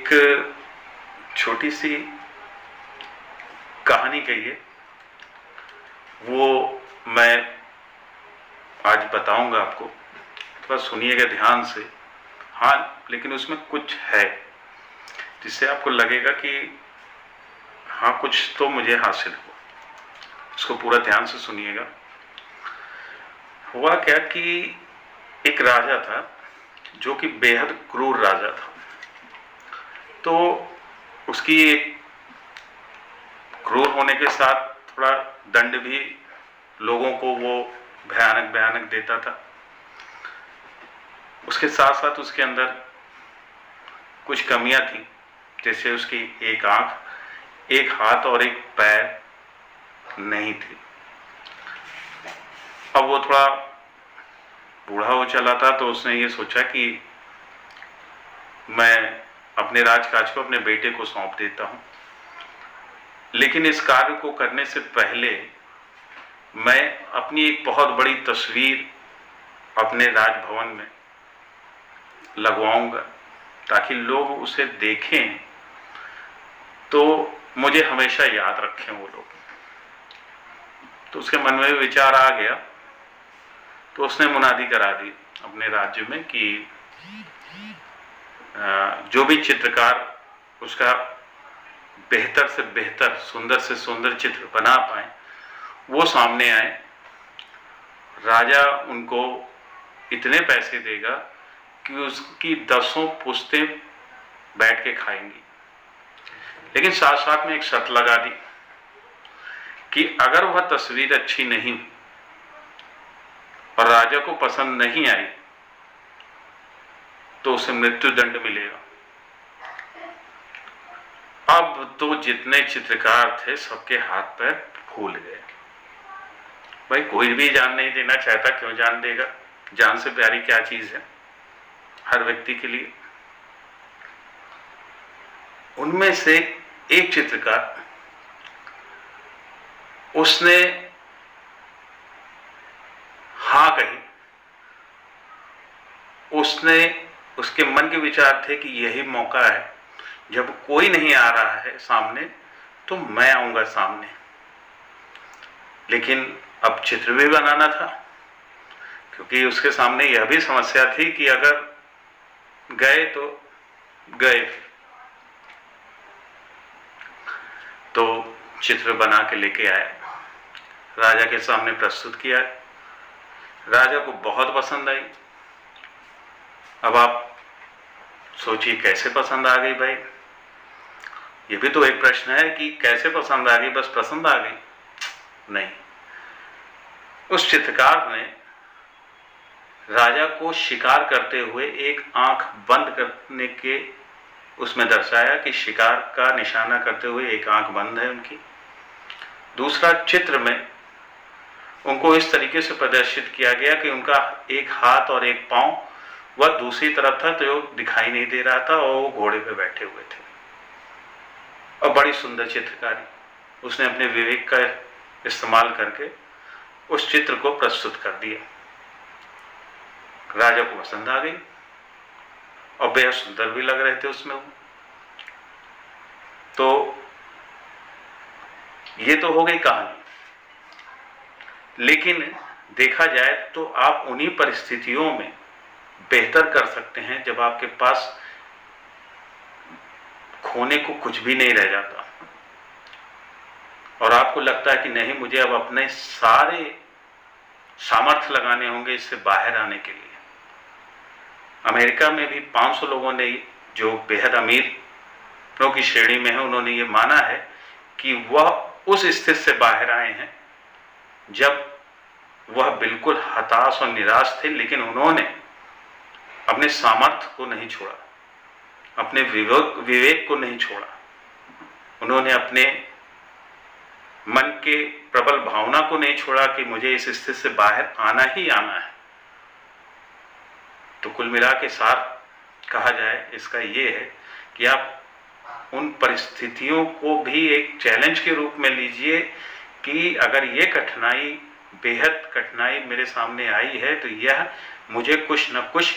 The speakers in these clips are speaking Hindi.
एक छोटी सी कहानी कही है, वो मैं आज बताऊंगा आपको। थोड़ा सुनिएगा ध्यान से। हाँ, लेकिन उसमें कुछ है जिससे आपको लगेगा कि हाँ, कुछ तो मुझे हासिल हुआ। इसको पूरा ध्यान से सुनिएगा। हुआ क्या कि एक राजा था जो कि बेहद क्रूर राजा था। तो उसकी क्रूर होने के साथ थोड़ा दंड भी लोगों को वो भयानक भयानक देता था। उसके साथ साथ उसके अंदर कुछ कमियां थी, जैसे उसकी एक आंख, एक हाथ और एक पैर नहीं थे। अब वो थोड़ा बूढ़ा हो चला था, तो उसने ये सोचा कि मैं अपने राजकाज को अपने बेटे को सौंप देता हूं, लेकिन इस कार्य को करने से पहले मैं अपनी एक बहुत बड़ी तस्वीर अपने राजभवन में लगवाऊंगा, ताकि लोग उसे देखें तो मुझे हमेशा याद रखें वो लोग। तो उसके मन में विचार आ गया, तो उसने मुनादी करा दी अपने राज्य में कि जो भी चित्रकार उसका बेहतर से बेहतर, सुंदर से सुंदर चित्र बना पाए, वो सामने आए। राजा उनको इतने पैसे देगा कि उसकी 10 पुश्तें बैठ के खाएंगी, लेकिन साथ साथ में एक शर्त लगा दी कि अगर वह तस्वीर अच्छी नहीं और राजा को पसंद नहीं आई तो उसे मृत्यु दंड मिलेगा। अब तो जितने चित्रकार थे सबके हाथ पैर फूल गए। भाई, कोई भी जान नहीं देना चाहता, क्यों जान देगा? जान से प्यारी क्या चीज है हर व्यक्ति के लिए। उनमें से एक चित्रकार, उसने हाँ कही। उसके मन के विचार थे कि यही मौका है, जब कोई नहीं आ रहा है सामने तो मैं आऊंगा सामने। लेकिन अब चित्र भी बनाना था, क्योंकि उसके सामने यह भी समस्या थी कि अगर गए तो गए। तो चित्र बना के लेके आया, राजा के सामने प्रस्तुत किया। राजा को बहुत पसंद आई। अब आप सोचिए कैसे पसंद आ गई भाई। ये भी तो एक प्रश्न है कि कैसे पसंद आ गई, बस पसंद आ गई? नहीं, उस चित्रकार ने राजा को शिकार करते हुए एक आंख बंद करने के उसमें दर्शाया कि शिकार का निशाना करते हुए एक आंख बंद है उनकी। दूसरा चित्र में उनको इस तरीके से प्रदर्शित किया गया कि उनका एक हाथ और एक पांव वह दूसरी तरफ था, तो दिखाई नहीं दे रहा था, और वो घोड़े पे बैठे हुए थे। और बड़ी सुंदर चित्रकारी उसने अपने विवेक का इस्तेमाल करके उस चित्र को प्रस्तुत कर दिया। राजा को पसंद आ गई और बेहद सुंदर भी लग रहे थे उसमें वो। तो ये तो हो गई कहानी। लेकिन देखा जाए तो आप उन्हीं परिस्थितियों में बेहतर कर सकते हैं जब आपके पास खोने को कुछ भी नहीं रह जाता और आपको लगता है कि नहीं, मुझे अब अपने सारे सामर्थ्य लगाने होंगे इससे बाहर आने के लिए। अमेरिका में भी 500 लोगों ने, जो बेहद अमीरों की श्रेणी में है, उन्होंने ये माना है कि वह उस स्थिति से बाहर आए हैं जब वह बिल्कुल हताश और निराश थे, लेकिन उन्होंने अपने सामर्थ्य को नहीं छोड़ा, अपने विवेक को नहीं छोड़ा। उन्होंने अपने मन के प्रबल भावना को नहीं छोड़ा कि मुझे इस स्थिति से बाहर आना ही आना है। तो कुल मिला के सार कहा जाए इसका ये है कि आप उन परिस्थितियों को भी एक चैलेंज के रूप में लीजिए कि अगर ये कठिनाई, बेहद कठिनाई मेरे सामने आई है, तो यह मुझे कुछ न कुछ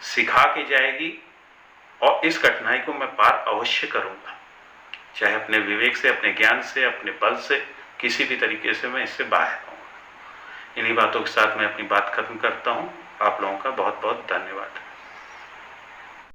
सिखा के जाएगी और इस कठिनाई को मैं पार अवश्य करूँगा, चाहे अपने विवेक से, अपने ज्ञान से, अपने बल से, किसी भी तरीके से मैं इससे बाहर आऊँगा। इन्हीं बातों के साथ मैं अपनी बात खत्म करता हूँ। आप लोगों का बहुत बहुत धन्यवाद।